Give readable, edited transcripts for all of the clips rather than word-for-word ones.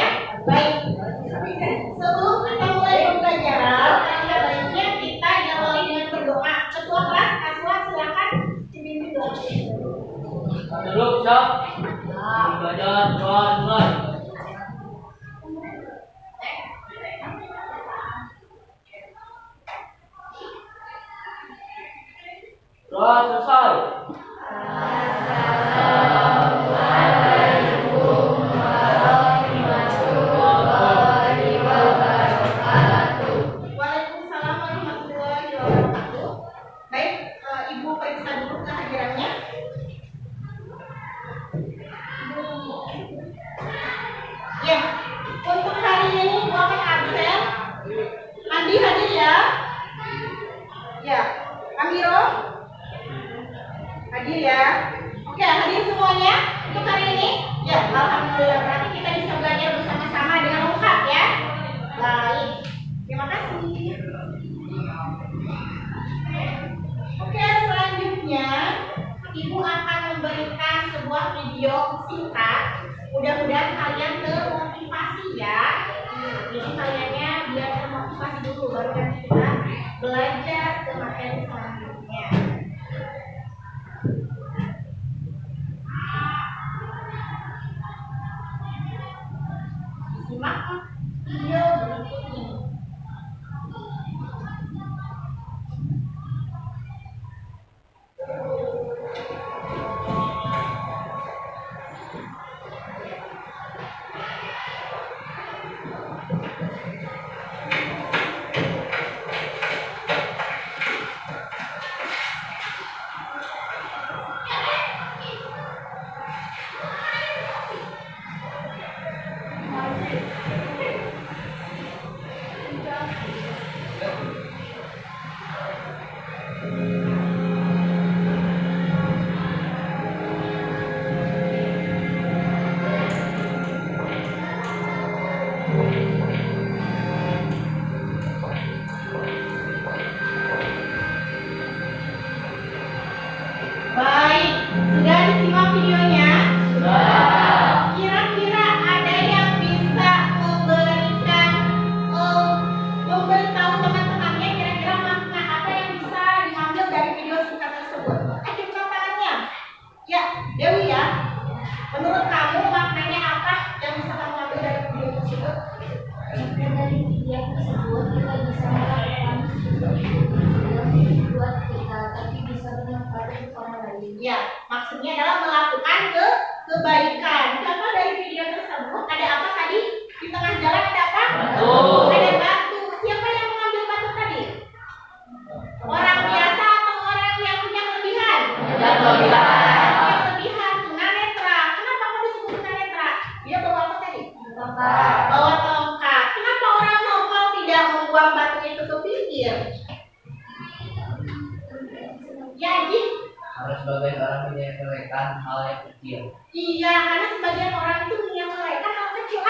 ya. Baik. Sebelum kita mulai pembelajaran, ada baiknya kita diawali dengan berdoa. Ketua kelas, Aswa, silakan dipimpin doa. Dulu, siap. Belajar, mulai. Doa selesai. Waalaikumsalam warahmatullahi wabarakatuh. Baik, Ibu periksa dulu kehadirannya. Ya, untuk hari ini Ibu akan absen. Andi hadir ya. Ya, Amiro hadir ya. Oke, hadir semuanya untuk hari ini. Ya, alhamdulillah, berarti kita bisa belajar bersama-sama dengan lengkap ya. Baik, terima kasih. Oke, selanjutnya Ibu akan memberikan sebuah video singkat. Mudah-mudahan kalian termotivasi ya. Jadi kaliannya biar termotivasi dulu, baru nanti kita belajar ke materi selanjutnya. Simak video berikut ini. Baik, sudah disimak videonya? Sudah. Kira-kira ada yang bisa memberitahu teman-temannya kira-kira makna apa yang bisa diambil dari video singkat tersebut? Acungkan tangannya. Ya, Dewi ya. Menurut kamu maknanya apa yang bisa kamu ambil dari video tersebut? Dari video tersebut kita bisa melakukan buat kita, tapi bisa bermanfaat untuk orang lain. Ya, maksudnya adalah melakukan kebaikan. Contoh dari video tersebut ada apa tadi? Di tengah jalan ada apa? Batu. Ada batu. Siapa yang mengambil batu tadi? Orang biasa atau orang yang punya kelebihan? Yang kelebihan. Yang kelebihan, tunanetra. Kenapa kok disebut tunanetra? Dia bawa apa tadi? Tongkat. Bawa tongkat. Kenapa orang normal tidak membuang batu itu ke pinggir? Ya, Ji. Harus sebagai orang menyepelekan hal yang kecil. Iya, karena sebagian orang itu menyepelekan hal kecil.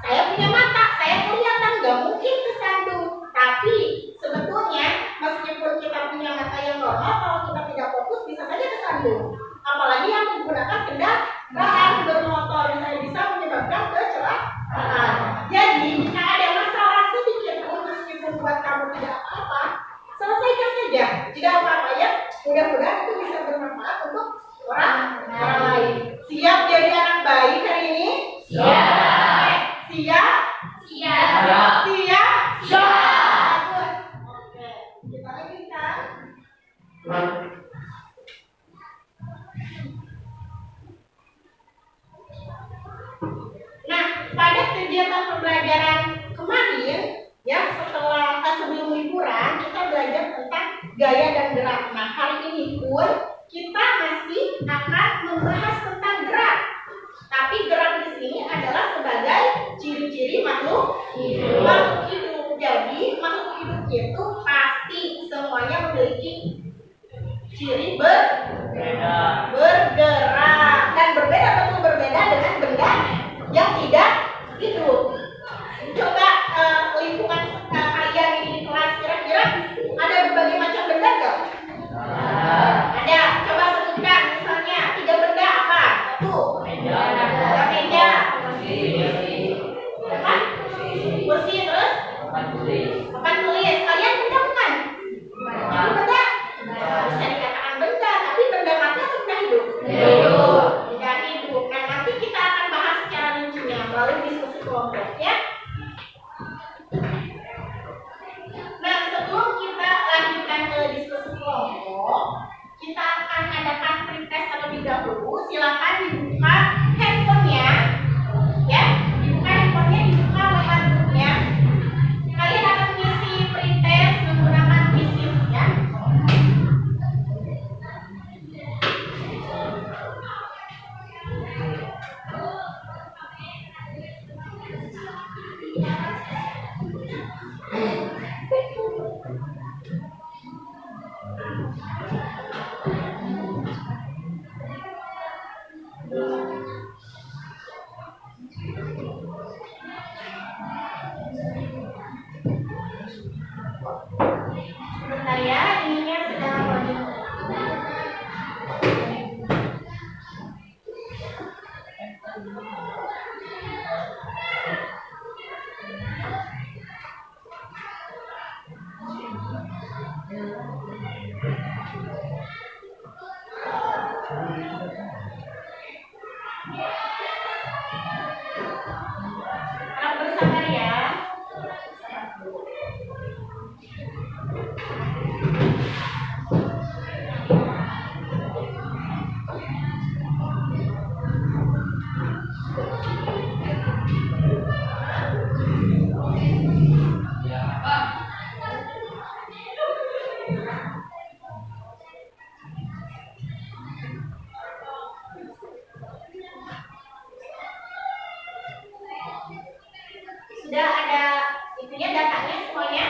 Saya punya mata, saya kelihatan, nggak mungkin kesandung. Tapi sebetulnya meskipun kita punya mata yang normal, kalau kita tidak fokus bisa saja kesandung. Apalagi yang menggunakan kendaraan bermotor yang saya bisa menyebabkan kecelakaan. Jadi jika ada masalah sedikit pun meskipun buat kamu tidak apa-apa, selesaikan saja. Tidak apa-apa ya. Mudah-mudahan itu bisa bermanfaat untuk orang lain. Siap jadi anak baik hari ini? Siap. Siap? Siap. Siap? Siap. Bagus. Oke, kita lanjutkan. Nah, pada kegiatan pembelajaran kemarin, ya sebelum liburan kita belajar tentang gaya dan gerak. Nah, hari ini pun kita masih akan membahas tentang gerak. Tapi gerak di sini adalah sebagai ciri-ciri makhluk hidup. Makhluk hidup. Jadi makhluk hidup itu pasti semuanya memiliki ciri bergerak dan berbeda, betul berbeda dengan benda yang tidak hidup. Coba lingkungan kalian ini di kelas kira-kira ada berbagai macam benda nggak? Ada. Coba sebutkan misalnya 3 benda apa? 1. Meja. diskusi kelompok ya. Nah, sebelum kita lanjutkan ke diskusi kelompok, kita akan adakan pretest terlebih dahulu. Silakan dibuka handphonenya, ya. Dibuka handphonenya, dibuka lewat grupnya. Kalian akan mengisi pretest menggunakan kuisis, ya. Sebentar ya, ininya sedang loading. Harap bersabar ya. Sudah ada itunya, datanya semuanya?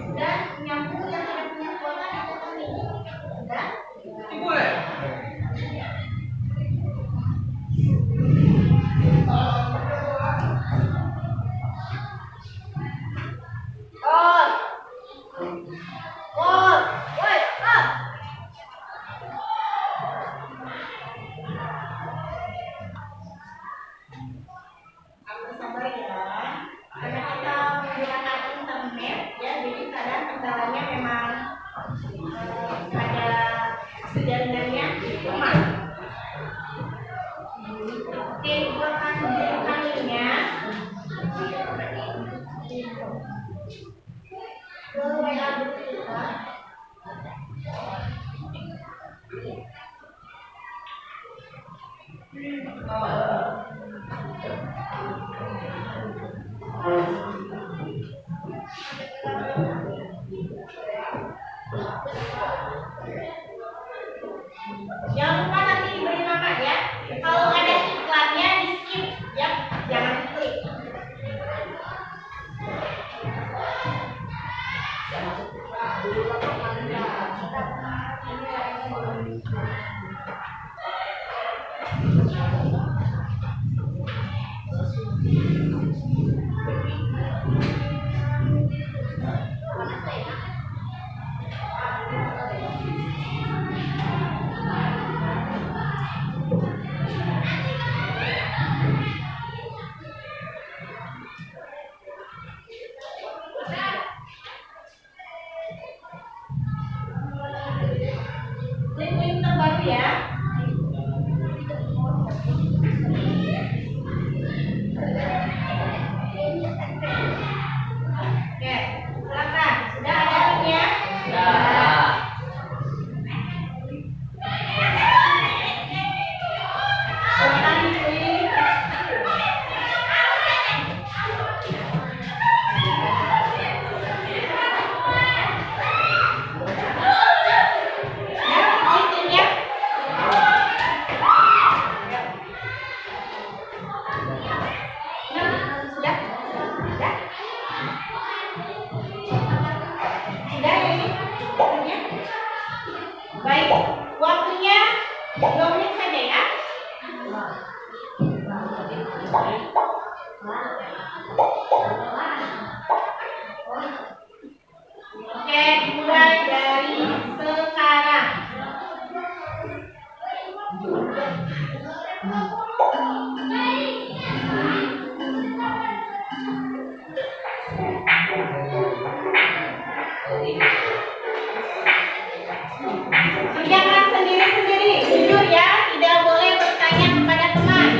Sudah nyambung, yang tidak punya kuota datang ini? Sudah? Woi, up! Sabar ya, karena kita menggunakan internet ya, jadi kadang kendalanya memang ada jaringannya lemah. Oke, buatkan kalinya ke WA group kita. Jangan lupa nanti diberi nama ya. Kalau ada iklannya di skip ya, jangan klik. Link terbaru ya. Oke, silakan. Sudah ada linknya? Sudah. Silakan diklik. Baik, waktunya 2 menit saja ya. Oke, mulai dari sekarang. Kerjakan sendiri-sendiri, jujur ya, tidak boleh bertanya kepada teman.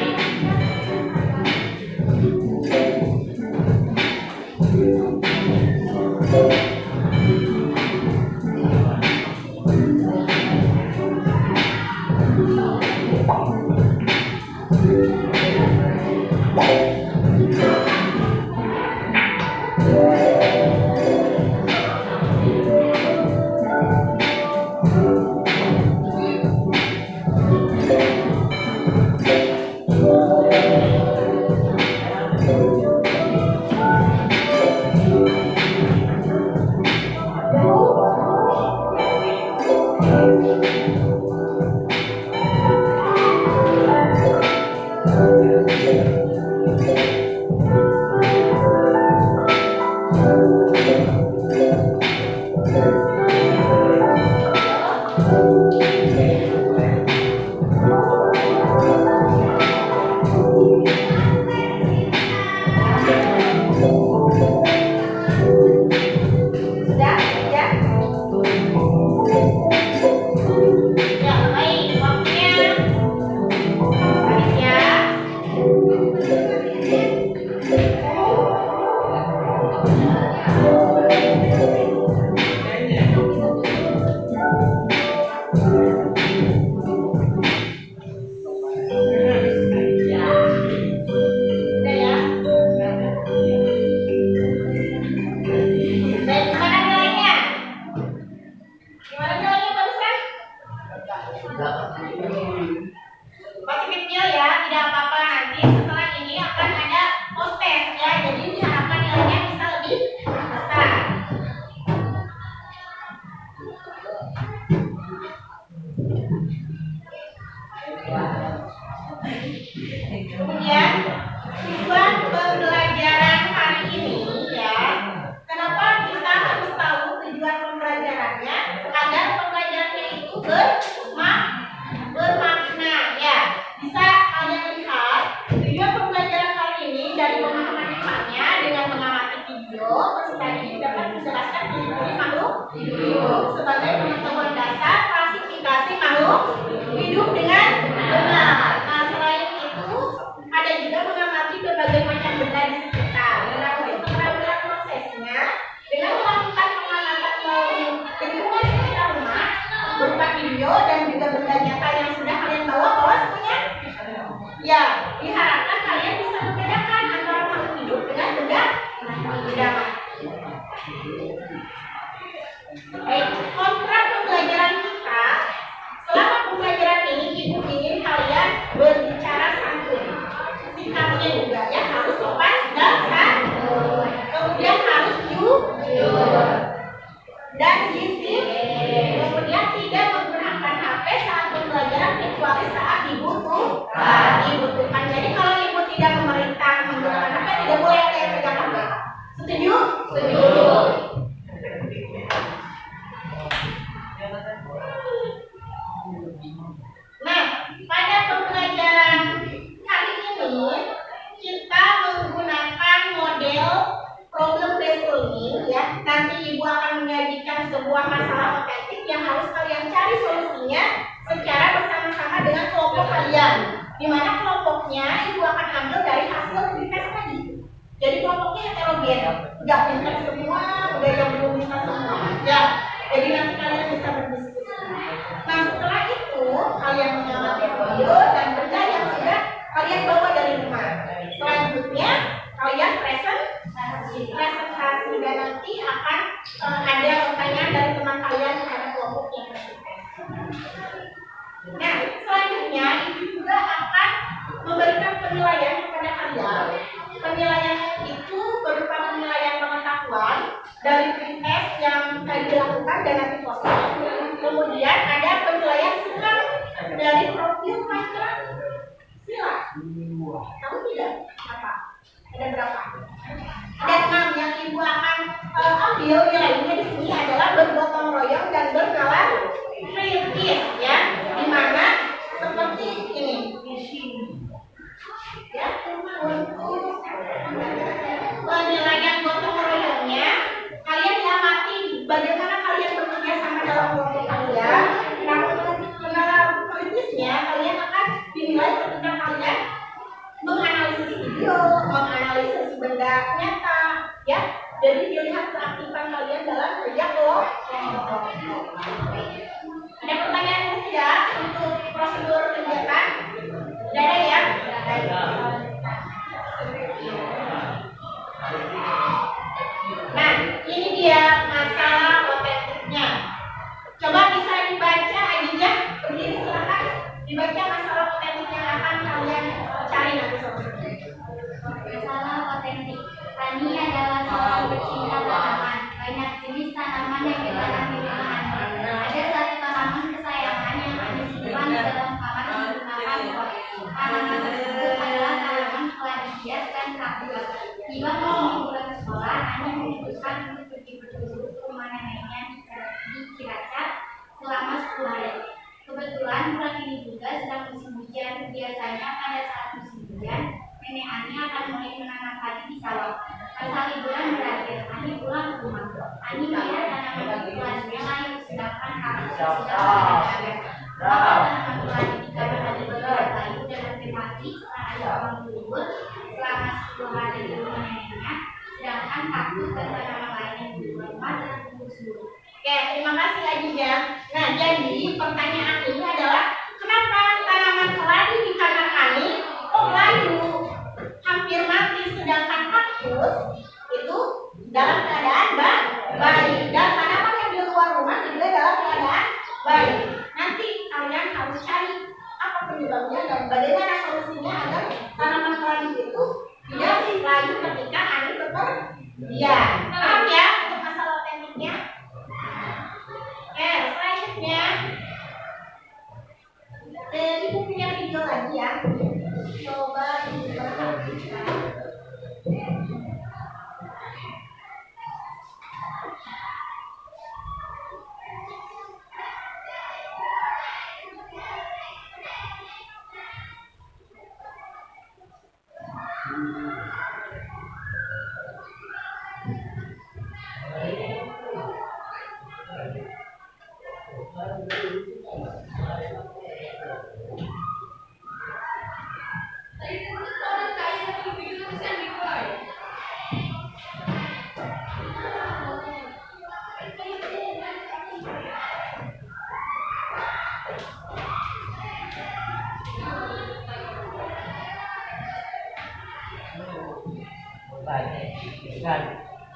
Kemudian tujuan pembelajaran hari ini ya, kenapa kita harus tahu tujuan pembelajarannya agar pembelajarannya itu bermakna ya. Bisa kalian lihat tujuan pembelajaran hari ini dari pemahaman depannya dengan mengamati video. Tadi dapat menjelaskan ciri-ciri makhluk hidup sebagai pengetahuan dasar klasifikasi makhluk hidup dengan benar. Ada juga mengamati berbagai macam benda di sekitar. Dengan untuk keterampilan prosesnya, dengan melakukan pengamatan melalui lingkungan sekitar rumah berupa video dan juga benda nyata yang sudah kalian bawa semuanya. Ya, diharapkan kalian bisa membedakan antara makhluk hidup dengan benda mati. Kontrak pembelajaran kita. Selama pembelajaran ini, ibu ingin kalian berbicara santun. Sikapnya juga ya harus sopan dan santun. Kemudian harus jujur dan disiplin. Kemudian tidak menggunakan HP saat pembelajaran kecuali saat dibutuhkan. Jadi kalau ibu tidak memerintah menggunakan HP, tidak boleh ada yang pegang HP. Setuju? Setuju. Nah, pada pembelajaran kali ini kita menggunakan model problem based learning ya. Nanti ibu akan menyajikan sebuah masalah otentik yang harus kalian cari solusinya secara bersama-sama dengan kelompok kalian. Di mana kelompoknya ibu akan ambil dari hasil tes tadi. Jadi kelompoknya heterogen, nggak pintar semua, udah yang belum bisa semua. Ya, jadi nanti kalian bisa berdiskusi. Nah setelah itu kalian mengamati video dan benda yang sudah kalian bawa dari rumah. Selanjutnya kalian presentasi dan nanti akan ada pertanyaan dari teman kalian terhadap kelompok yang presentasi. Nah selanjutnya ibu juga akan memberikan penilaian kepada kalian. Penilaian itu berupa penilaian pengetahuan dari tes yang tadi dilakukan dan nanti proses. Kemudian ada penilaian sikap dari profil Pancasila. Tahu tidak apa? Ada berapa? Ada 6 yang ibu akan ambil nilainya di sini adalah bergotong royong dan bernalar kritis ya. Dimana seperti ini. Ya, untuk penilaian gotong royongnya kalian amati bagaimana kalian bekerja sama dalam kelompok kalian. Nah untuk penilaian kritisnya kalian akan dinilai ketika kalian menganalisis video, menganalisis benda nyata ya. Jadi dilihat keaktifan kalian dalam kerja kelompok. Ada pertanyaan tidak untuk prosedur kegiatan? Tidak ada ya? Nah, ini dia masalah otentiknya. Coba bisa dibaca aja, berdiri silakan. Dibaca masalah otentik yang akan kalian cari nanti solusinya. Masalah cinta tanaman. Banyak jenis tanaman yang ditanam di rumah. Ada satu tanaman kesayangan yang Ani simpan di dalam kamar menggunakan pot. Tanaman tersebut adalah tanaman keladias dan kaktus. Tiba musim liburan sekolah, Ani memutuskan untuk pergi berkunjung ke rumah neneknya di Cilacap selama 10 hari. Kebetulan bulan ini juga sedang musim hujan. Biasanya pada saat musim hujan, nenek Ani akan mulai menanam padi di sawah. Masa liburan berakhir, Ani pulang ke rumah. Ani melihat tanaman keladinya layu, sedangkan kaktus sudah tidak ada. Maka tanaman keladi di kamar Ani berbuat layu dan hampir mati setelah Ani pulang berlibur selama 10 hari di rumah neneknya. Sedangkan kaktus dan tanaman lainnya di rumah dan tumbuh subur. Oke, terima kasih Ajiza. Nah, jadi pertanyaan ini adalah kenapa tanaman keladi di kamar Ani kok layu, hampir mati, sedangkan kaktus itu dalam keadaan baik, dan tanaman yang di luar rumah juga dalam keadaan baik. Nanti kalian harus cari apa penyebabnya dan bagaimana solusinya agar tanaman keladi itu tidak layu ketika Ani bepergian. Paham ya untuk masalah tekniknya? Selanjutnya ibu punya video lagi ya, coba diperhatikan.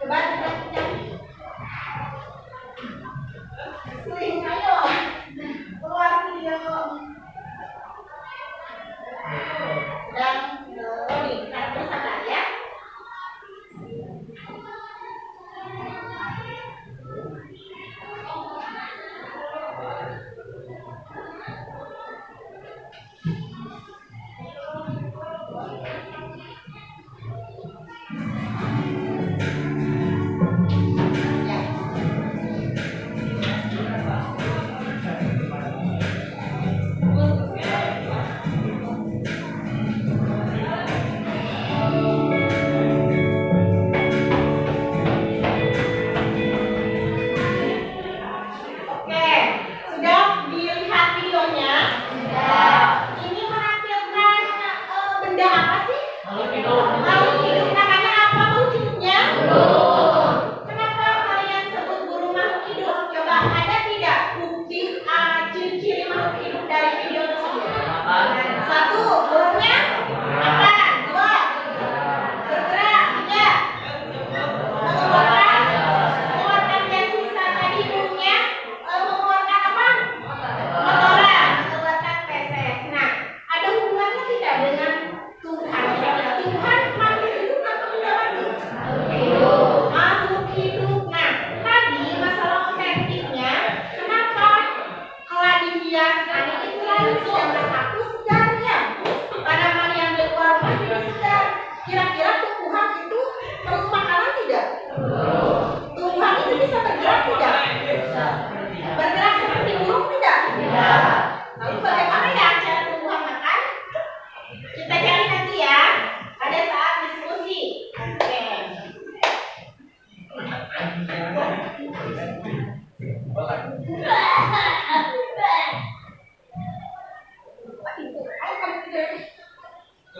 Coba diperhatikan. Swing, ayo keluar video. Dan rolling, karena sabar ya.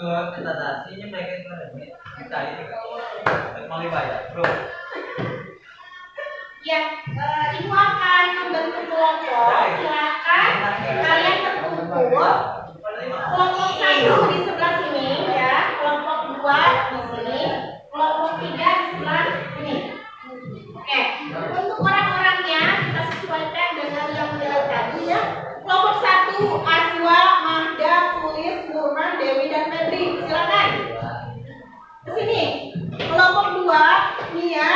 Presentasinya mereka kita ini mau dibayar, bro. Ya, ibu akan membentuk kelompok. Silakan kalian berkumpul. Kelompok 1 di sebelah sini ya, kelompok 2 di sini, kelompok 3 di sebelah sini. Oke, untuk orang-orangnya kita sesuaikan dengan yang model tadi ya. Kelompok 1 Aswa, Mahda, Sulis, Nurman, Dewi dan Febri. Silakan ke sini. Kelompok 2 Nia,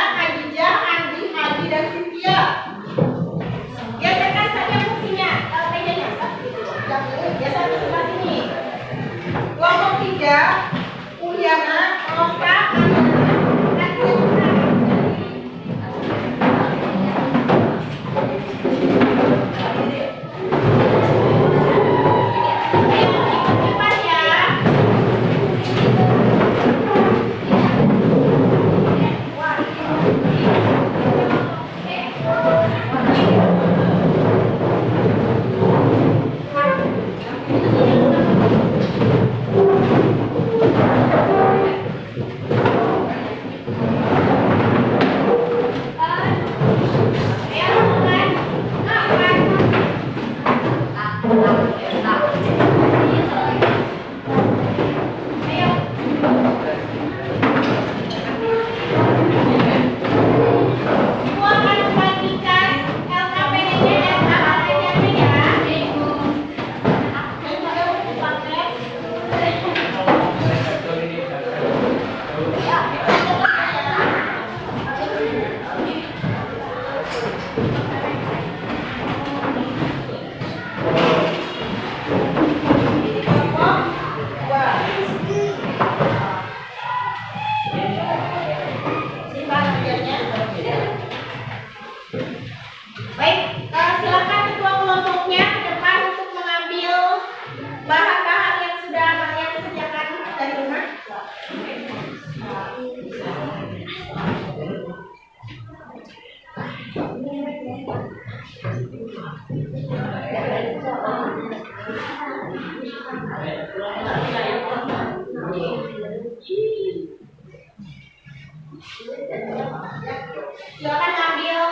Silakan ambil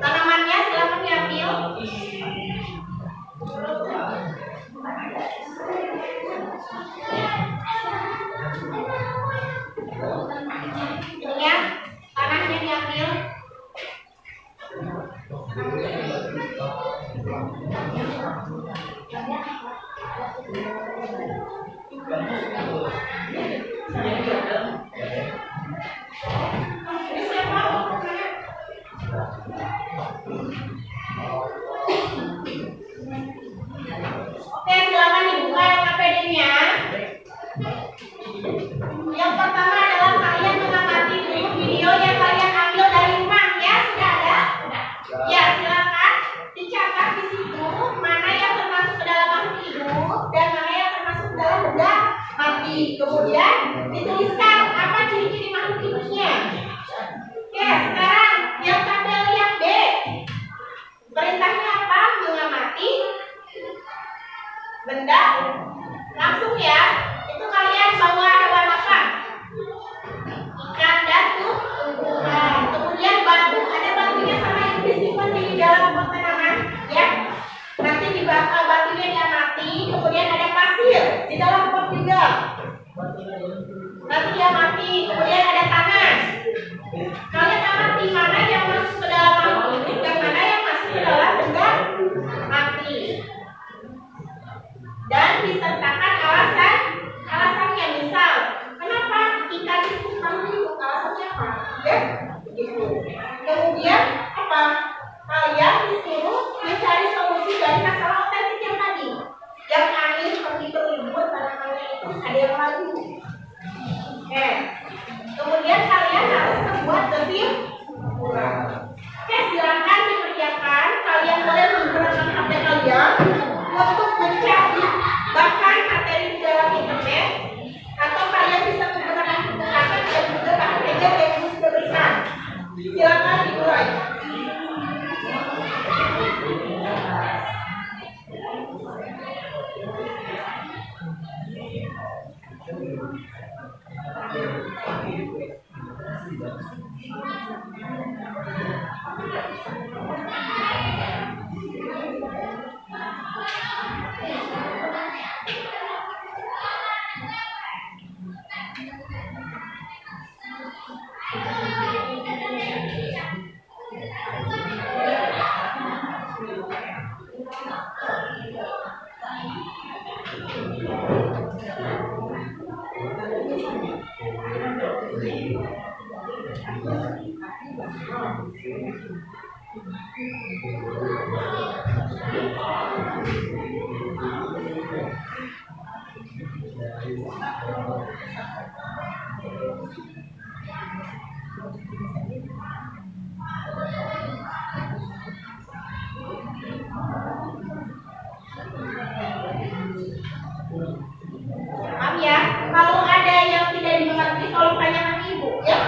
tanamannya, silakan diambil. Ininya tanahnya diambil. Oke, silakan dibuka KPD-nya. Yang pertama adalah kalian mengamati dulu video yang kalian ambil dari rumah, ya. Sudah ada? Ya, silakan dicatat di situ mana yang termasuk ke dalam makhluk hidup dan mana yang termasuk ke dalam benda mati. Kemudian dituliskan apa ciri-ciri makhluk hidupnya. Oke, sekarang yang tabel yang B. Perintahnya apa? Mengamati benda. Langsung ya. Itu kalian bawa hewan apa? Ikan dan tumbuhan. Kemudian batu. Ada batunya sama yang disimpan di dalam pot tanaman, ya. Nanti di batunya diamati. Kemudian ada pasir di dalam pot juga. Nanti diamati. Kemudian ada tanah. Kalian amati mana yang masuk ke dalam makhluk hidup dan mana yang masuk ke dalam benda mati. Dan disertakan alasannya. Misal, kenapa ikan itu makhluk hidup? Alasannya apa? Ya, begitu. Kemudian apa? Kalian disuruh mencari solusi dari masalah otentik yang tadi. Yang angin pergi berlibur tanamannya itu ada yang lagi. Kemudian kalian harus membuat kesimpulan. Oke, silakan dikerjakan. Kalian boleh menggunakan HP kalian untuk mencari bahkan materi di dalam internet, atau kalian bisa menggunakan buku kakak dan juga bahan media yang sudah berikan. Silakan dimulai. Maaf ya, kalau ada yang tidak dimengerti tolong tanyakan ibu, ya.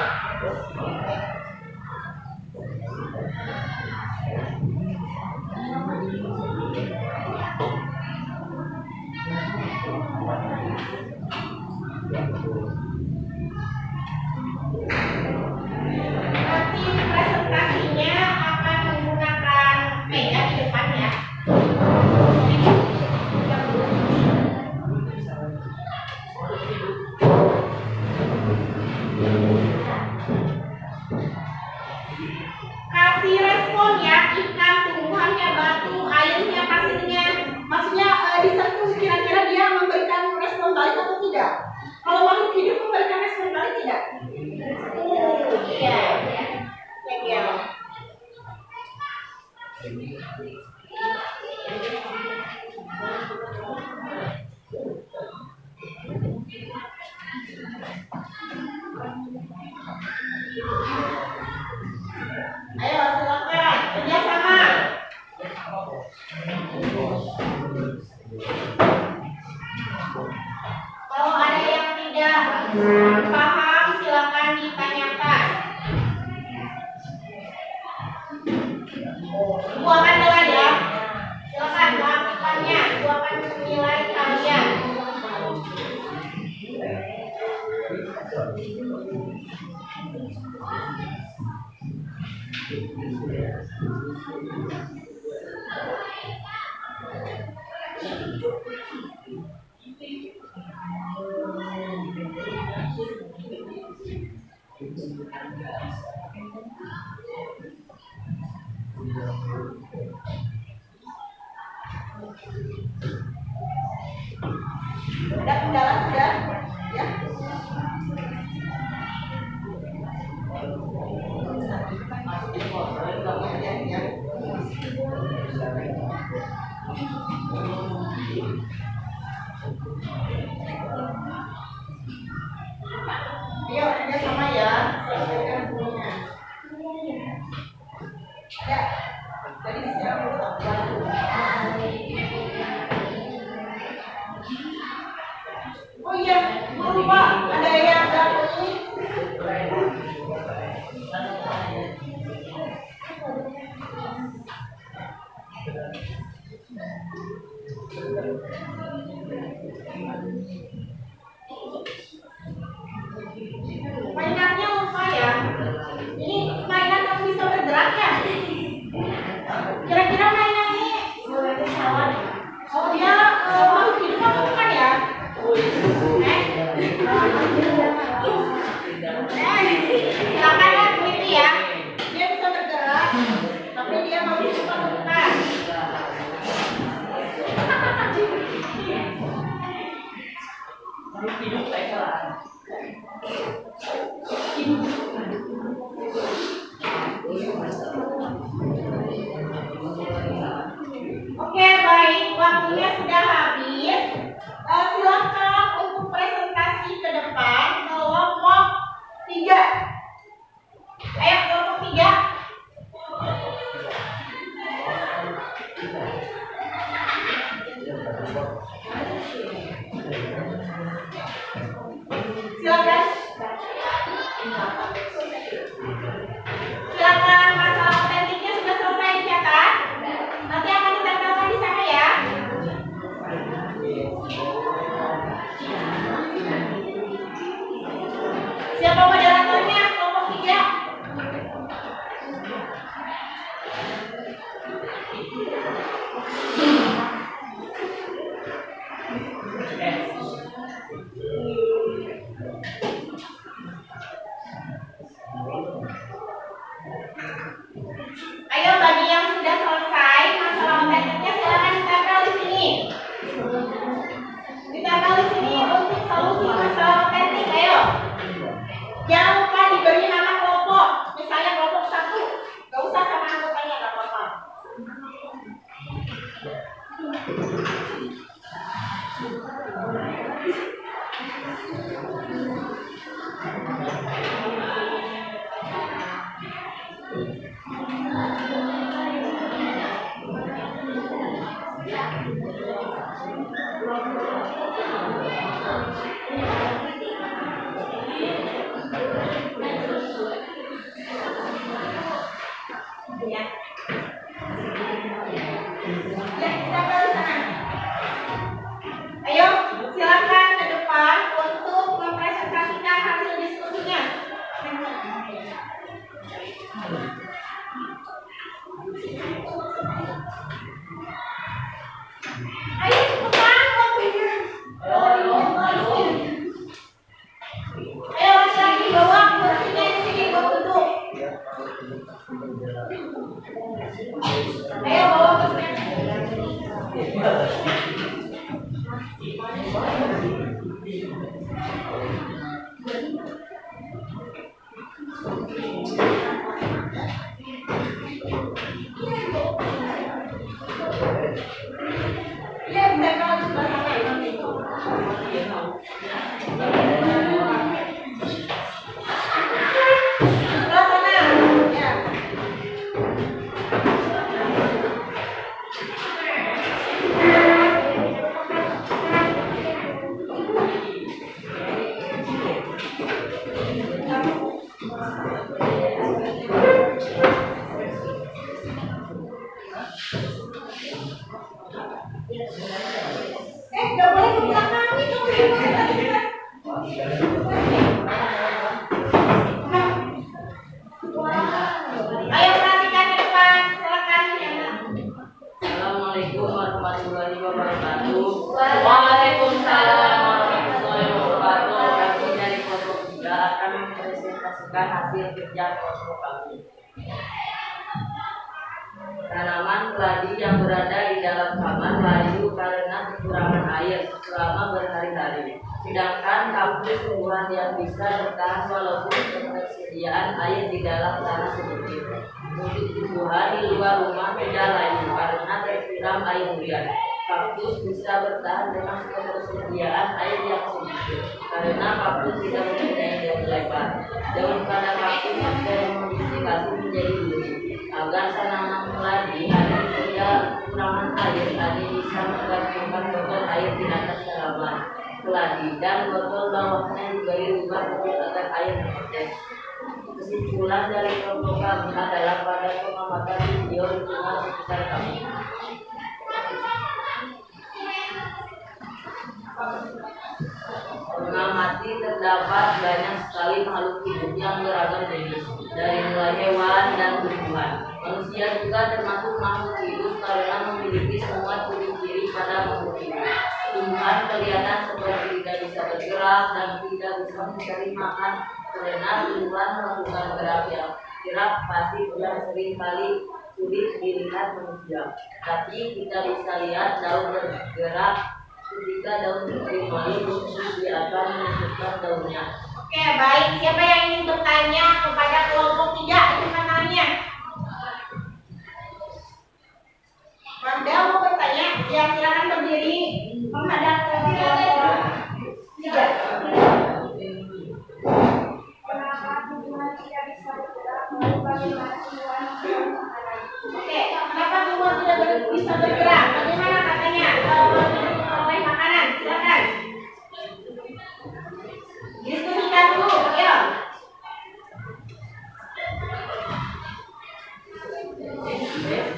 Nanti presentasinya akan menggunakan meja di depan, ya. Kasih respon ya, ikan, tumbuhannya, batu, airnya, pasirnya. Maksudnya disentuh kira-kira dia memberikan respon balik atau tidak. Kalau makhluk hidup memberikan respon balik tidak? Iya. Ya. Ayo silakan kerjasama. Kalau ada yang tidak paham silakan ditanyakan. Ada kendala sudah? Ya. Ayo, kerja sama ya. Selesaikan dulunya. Ya. Jadi disiram dulu tak bantu. Oh iya, lupa ada yang dapur ini. Mainannya lupa ya. Ini mainan yang bisa bergerak ya. Kira-kira mainan ini oh dia makhluk hidup apa bukan ya? Silakan ya, ini ya. Dia bisa bergerak, tapi dia makhluk hidup apa bukan? Hidup saya salah. Oke, baik. Waktunya sudah habis. Silakan untuk presentasi ke depan kelompok 3. Ayo kelompok 3. Silakan. Silakan, masalah otentiknya sudah selesai dicatat. Nanti akan ditempelkan di sana ya. Siapa moderatornya? Kelompok 3. Ayo bagi yang sudah selesai masalah otentiknya silakan ditempel di sini. Ditempel di sini untuk solusi masalah otentik. Ayo. Jangan lupa diberi nama kelompok. Misalnya kelompok 1. Gak usah sama anggotanya, gak apa-apa. Ya. Ya, kita ke sana. Ayo, silakan ke depan untuk mempresentasikan hasil diskusinya. Ayo cepetan waktunya. Ayo laki-laki bawa kursinya di sini buat duduk. Ayo bawa kursinya. Iya, ditempel di sebelah sana ya. Sebelah sana. Ya. Gak boleh ke belakang, itu warahmatullahi wabarakatuh. Waalaikumsalam warahmatullahi wabarakatuh. Kami dari kelompok 3 akan mempresentasikan hasil kerja kelompok kami. Tanaman keladi yang berada di dalam kamar layu karena kekurangan air selama berhari-hari. Sedangkan kampus tumbuhan yang bisa bertahan walaupun ketersediaan air di dalam tanah sedikit. Untuk tumbuhan di luar rumah tidak layu karena tersiram air hujan. Kaktus bisa bertahan dengan ketersediaan air yang sedikit karena kaktus tidak mempunyai daun lebar. Daun pada kaktus dimodifikasi menjadi duri. Agar tanaman keladi tidak kekurangan air, tadi bisa menggantungkan botol air di atas tanaman keladi dan botol bawahnya diberi lubang kecil agar air menetes. Kesimpulan dari kelompok kami adalah pada pengamatan video lingkungan sekitar kami. Mengamati terdapat banyak sekali makhluk hidup yang beragam jenis, dari mulai hewan dan tumbuhan. Manusia juga termasuk makhluk hidup karena memiliki semua ciri-ciri pada makhluk hidup. Tumbuhan kelihatan seperti tidak bisa bergerak dan tidak bisa mencari makan karena tumbuhan melakukan gerak pasif yang sering kali sulit dilihat manusia. Tapi kita bisa lihat daun bergerak. Ketika daun diberi khusus dia akan menentukan daunnya. Oke, baik. Siapa yang ingin bertanya kepada kelompok 3? Itu tangannya. Anda mau bertanya? Ya, silakan berdiri menghadap ke kelompok 3. Kenapa tumbuhan tidak bisa bergerak? Lalu bagaimana tumbuhan makanan? Oke, kenapa tumbuhan tidak bisa bergerak? Bagaimana katanya? Oleh makanan, silakan. Diskusikan dulu, ya.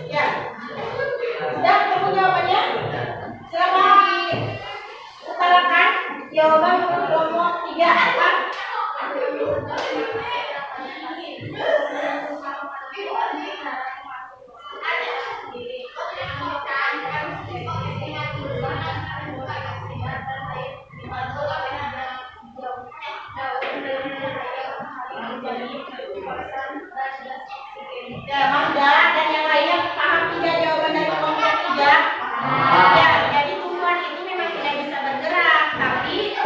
Ya. Sudah ketemu jawabannya? Silakan diutarakan jawaban untuk kelompok 3 apa? Ya, Manda dan yang lainnya paham tidak jawaban dari kelompok 3? Ya, jadi tumbuhan itu memang tidak bisa bergerak, tapi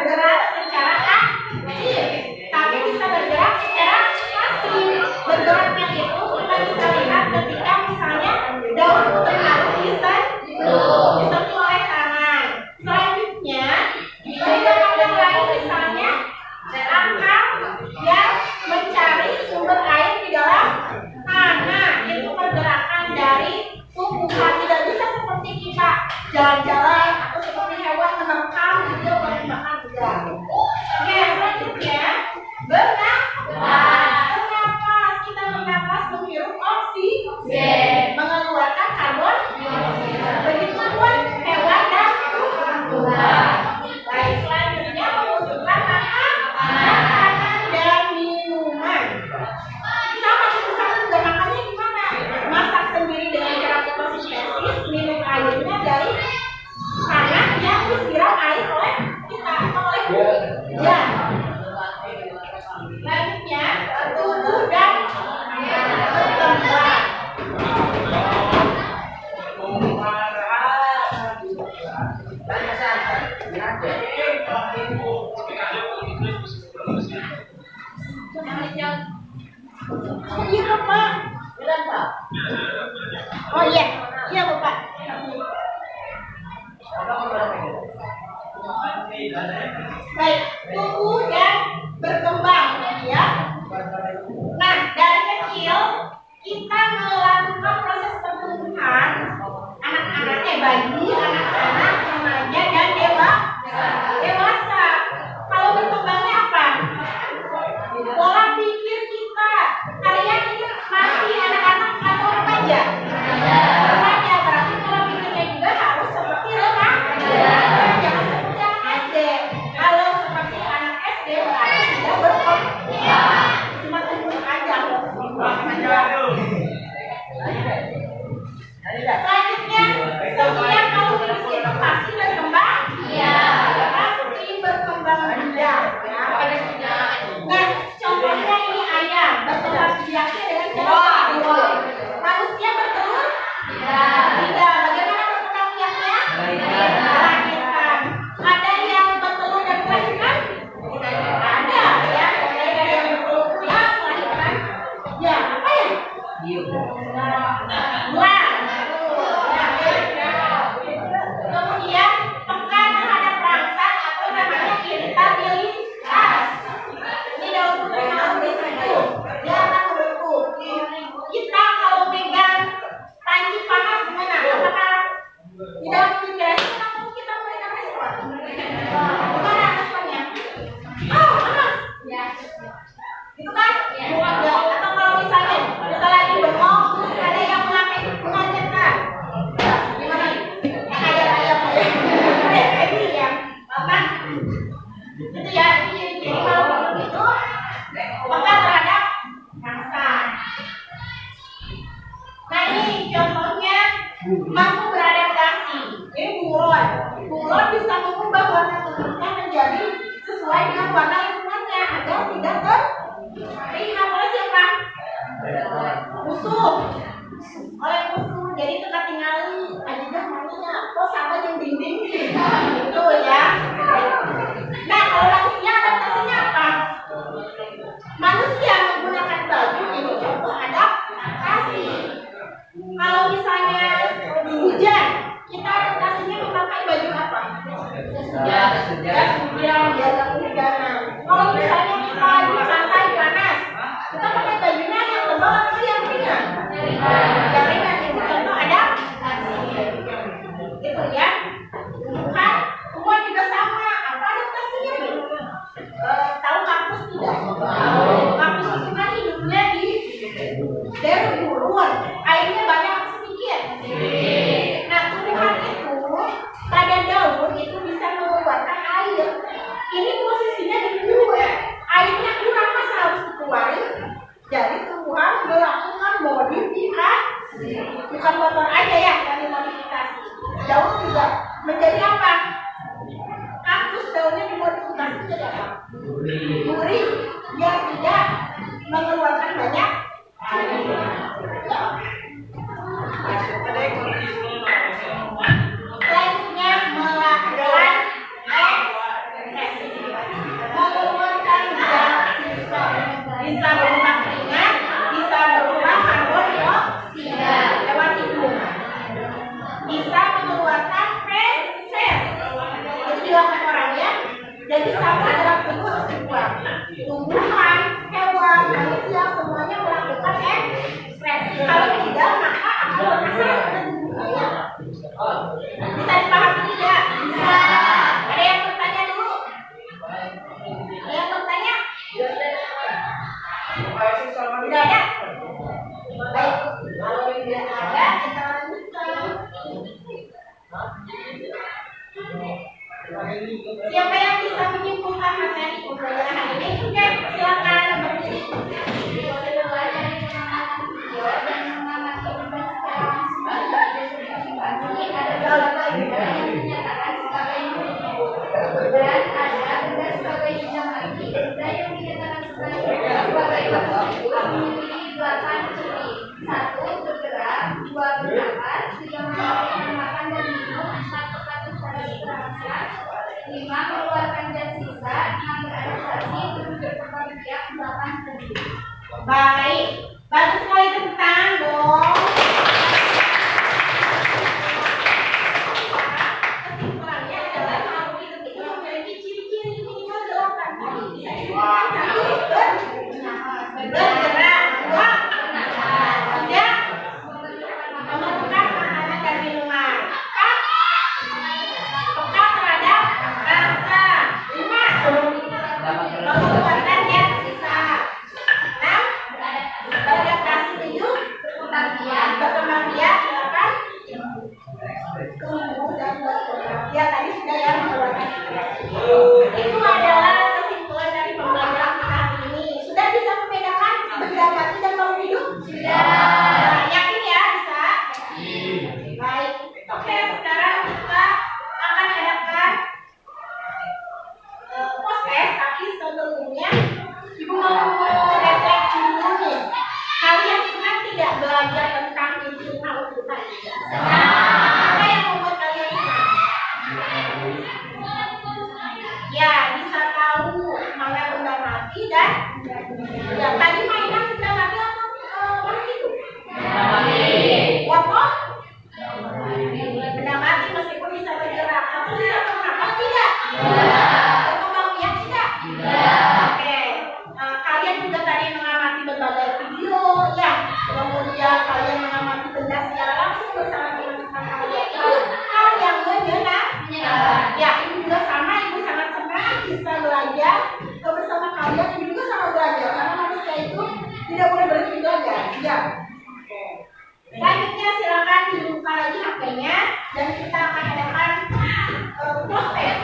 bergerak secara aktif, tapi bisa bergerak secara pasif. Bergeraknya itu kita bisa lihat ketika misalnya daun terharu disentuh oleh tangan. Selanjutnya, bergerak yang lain misalnya akar yang mencari sumber air di dalam tanah. Itu pergerakan dari tumbuhan, tidak bisa seperti kita jalan-jalan atau seperti hewan menerkam gitu makan juga. Oke, selanjutnya bernapas. Kita bernapas menghirup oksigen, mengeluarkan karbon dioksida. Begitu pun hewan dan tumbuhan. Baik, selanjutnya membutuhkan makanan dan minuman. Sama kita juga makannya gimana? Masak sendiri dengan cara fotosintesis, minum airnya dari tanah yang disiram air oleh kita atau oleh bumi. Ya. Selanjutnya tumbuh dan berkembang. Iya Bapak. Oh iya, iya Bapak. Baik, tumbuh dan berkembang ya. Nah, dari kecil kita melakukan proses pertumbuhan anak-anak bayi, anak-anak, remaja dan dewasa. Kalau berkembangnya apa? Pola pikir kita. Kalian ini masih anak-anak atau remaja? Remaja, berarti pola pikirnya juga harus seperti remaja. Jangan seperti anak SD. Kalau seperti anak SD berarti tidak berkembang. Cuma tumbuh aja. Selanjutnya, setiap kalau virus itu pasti berkembang. Iya. Pasti berkembang biak. Nah, contohnya ini ayam berkembang biaknya dengan cara manusia bertelur? Tidak. Bagaimana berkembang biaknya? Melahirkan. Ada yang bertelur dan melahirkan? Ada ya. Ada yang bertelur pulang melahirkan. Ya, apa ya? Bulan. Kemudian peka terhadap rangsang atau namanya iritabilitas. Ini daun putih mau disentuh, dia akan membeku. Kita kalau pegang panci panas gimana? Apakah tidak menginspirasi atau kita memberikan respon? Gimana responnya? Oh, panas. Itu kan? Ya. Atau kalau misalnya kita lagi bengong, terus ada yang mengagetkan. Gimana? Ayam. Ini ya, apa? Itu ya. Jadi kalau begitu, peka terhadap rangsang. Nah ini contohnya mampu beradaptasi. Ini bunglon. Bunglon bisa mengubah warna kulitnya menjadi sesuai dengan warna lingkungannya agar tidak terlihat oleh siapa? Musuh. Oleh musuh. Jadi kita tinggalin aja maninya. Kok sama yang dinding? Itu ya. Nah kalau manusia adaptasinya apa? Manusia menggunakan baju ini contoh adaptasi. Kalau misalnya hujan, kita adaptasinya memakai baju apa? Jas hujan biar kehujanan. Kalau misalnya kita di pantai panas, kita pakai bajunya yang tebal atau yang ringan? Yang ringan itu contoh adaptasi. Itu ya. Bukan, tumbuhan juga sama. Apa adaptasinya nih? Tahu kaktus tidak? Kaktus itu kan hidupnya di daerah gurun, airnya banyak atau sedikit? Nah, tumbuhan itu pada daun itu bisa mengeluarkan air. Ini posisinya di bawah, airnya kurang masa harus dikeluarin. Jadi tumbuhan melakukan modifikasi, bukan motor aja ya, dari modifikasi. Daun juga menjadi apa? Kaktus daunnya dimodifikasi menjadi apa? Duri, biar tidak mengeluarkan banyak air. Ya. Selanjutnya melakukan ekspresi. Bisa berupa keringat, bisa berupa karbon dioksida lewat hidung. Bisa mengeluarkan feses, itu dilakukan orang ya. Jadi sampah dalam tubuh harus dibuang. Tumbuhan, hewan, manusia semuanya melakukan ekspresi. Kalau tidak maka akan bermasalah pada tubuhnya. Bisa dipahami tidak? Bisa. Ada yang bertanya dulu? Ada yang bertanya? Tidak ada? Baik. Kalau tidak ada, kita lanjutkan. Siapa yang bisa menyimpulkan materi pembelajaran hari ini? Oke, silakan berdiri. Kedua dari pengamatan video dan mengamati tugas secara langsung partisipasi ada beberapa juga yang menyatakan sebagai berikut. Dan ada tugas sebagai jenjang lagi dan yang dinyatakan sebagai berikut memiliki 8 ciri. 1. Bergerak, 2. bernapas, 3. memberikan makan dan minum, 4. tepat secara berangkat, 5. mengeluarkan zat sisa, 6. beradaptasi, 7. berkembang biak, 8. berdiri. Baik, bagus sekali tentang dong. Kesimpulannya adalah makhluk hidup itu memiliki ciri-ciri minimal 8 tadi. Bisa disebutkan 1. bergerak, 2. tidak memerlukan makanan dan minuman, 4. peka terhadap rasa, 5. mengeluarkan zat sisa, 6. beradaptasi, 7. berkembang biak, 8. tumbuh dan berkembang. Ya tadi sudah ya mengeluarkan ekspresi. Itu adalah kesimpulan dari pembelajaran kita hari ini. Sudah bisa membedakan benda mati dan makhluk hidup? Sudah. Nah, yakin ya bisa? Baik. Oke, sekarang kita akan adakan post-test, tapi sebelumnya Ibu mau refleksi dulu nih. Kalian senang tidak belajar tentang inti makhluk hidup hari ini? Apa yang membuat kalian senang? Ya, bisa tahu mana benda mati dan ya tadi mainan benda mati atau makhluk hidup? What? Benda mati meskipun bisa bergerak, tapi bisa bernapas tidak? Berkembang biak tidak? Oke. Kalian juga tadi mengamati berbagai video, ya. Kemudian kalian mengamati benda secara langsung bersama teman-teman kalian. Itu hal yang menyenangkan. Ya, ibu juga sama. Ibu sangat senang bisa belajar bersama kalian. Ibu juga sangat belajar karena manusia itu tidak boleh berhenti belajar. Ya. Selanjutnya silakan dibuka lagi HP-nya dan kita akan adakan post-test.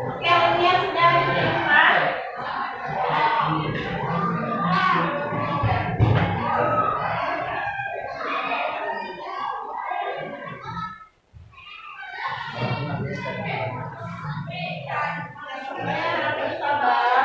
Oke, akhirnya sudah diterima. Harus sabar.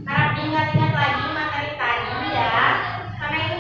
Harap ingat-ingat lagi materi tadi ya, karena ini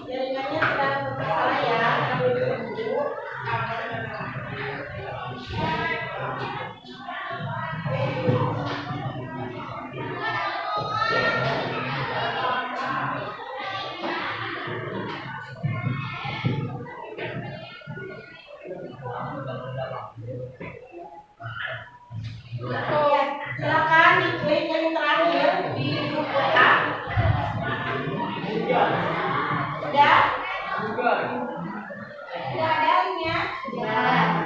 Jaringannya sedang bermasalah ya. Silakan diklik yang terakhir di grup WA. Sudah? Sudah ada linknya? Sudah.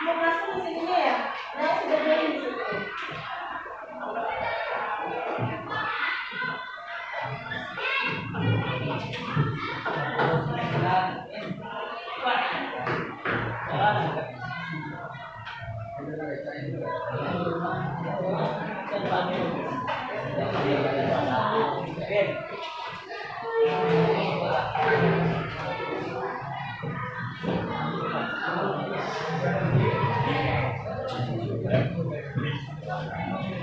Mau masuk ke sini ya? Nah, sudah beli di situ.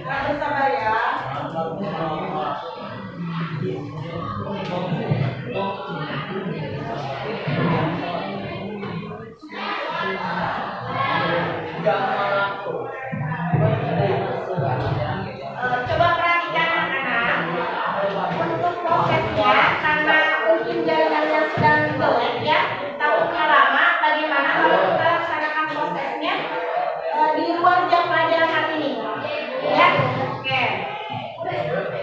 Harus sabar ya. Coba perhatikan anak-anak. Untuk prosesnya, karena mungkin jaringannya sedang jelek ya, takutnya lama. Bagaimana kalau kita laksanakan prosesnya di luar jam pelajaran hari ini? Ya, oke.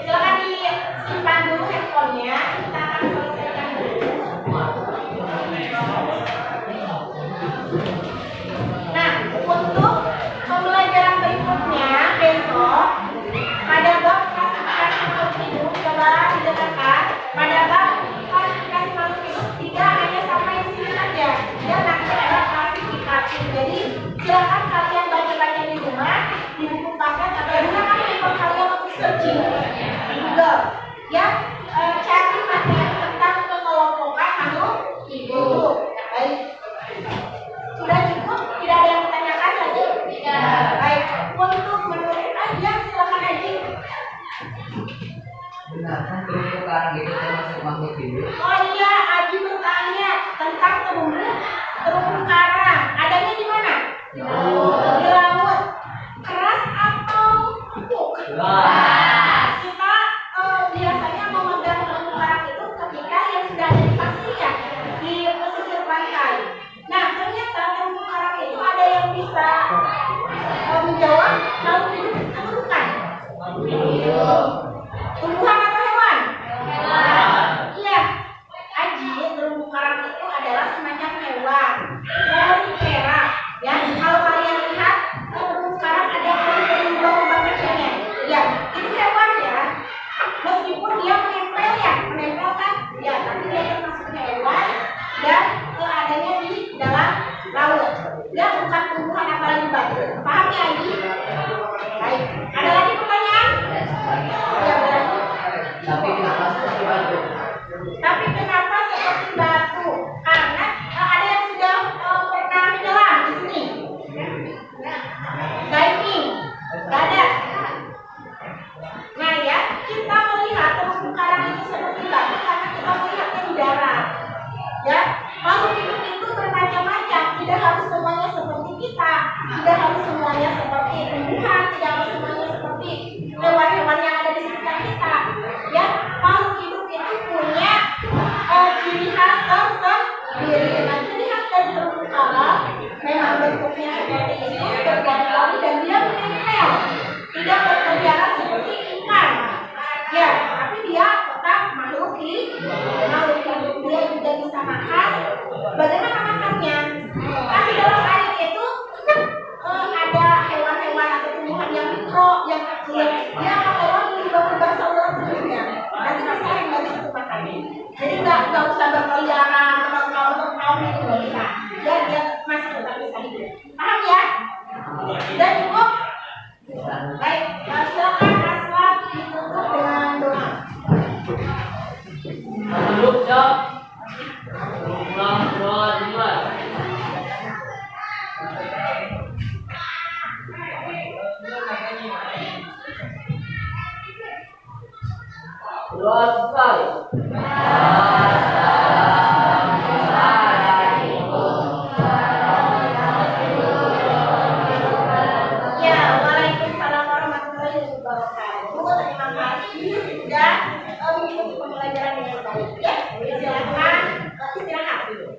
Silakan disimpan dulu handphonenya. Kita akan selesaikan dulu. Nah, untuk pembelajaran berikutnya besok pada bab klasifikasi makhluk hidup, coba didengarkan. Pada bab klasifikasi makhluk hidup tidak hanya sampai di sini saja. Ya, nanti ada klasifikasi. Jadi silakan kalian baca-baca di rumah, di buku paket atau gunakan handphone kalian untuk searching di Google. Ya, cari materi tentang pengelompokan makhluk hidup. Baik. Sudah cukup? Tidak ada yang ditanyakan lagi? Tidak. Baik. Untuk menurut aja silakan aja. Benarkah terumbu karang itu termasuk makhluk hidup? Oh iya, Aji bertanya tentang terumbu karang. Adanya di mana? Di laut. Keras atau empuk? Kita biasanya memegang terumbu karang itu ketika yang sudah ada di pasir ya, di pesisir pantai. Nah, ternyata terumbu karang itu ada yang bisa menjawab makhluk hidup atau bukan? Tumbuhan atau hewan? Iya. Aji, terumbu karang itu adalah semacam hewan. Polyptera. Ya, kalau kalian lihat terumbu karang ada lubang-lubang kecilnya. Ya, itu hewan ya. Meskipun dia menempel ya, menempel kan? Ya, tapi dia termasuk hewan dan adanya di dalam laut. Dia bukan tumbuhan apalagi batu. Paham ya, Aji? Baik. Ada lagi pertanyaan? Ya, berarti. Tapi kenapa seperti batu? Tapi kenapa seperti batu? Karena ada yang sudah pernah menyelam di sini. Diving. Gak ada. Nah ya, kita melihat terumbu usah berkeliaran berkaum itu nggak bisa. Dia masih tetap bisa hidup. Paham ya? Sudah cukup? Baik, silakan Aswad ditutup dengan doa. Duduk, Jok. Doa. Doa sekali. Ya, waalaikumsalam warahmatullahi wabarakatuh. Terima kasih sudah mengikuti pembelajaran dengan baik. Ya, silakan istirahat dulu.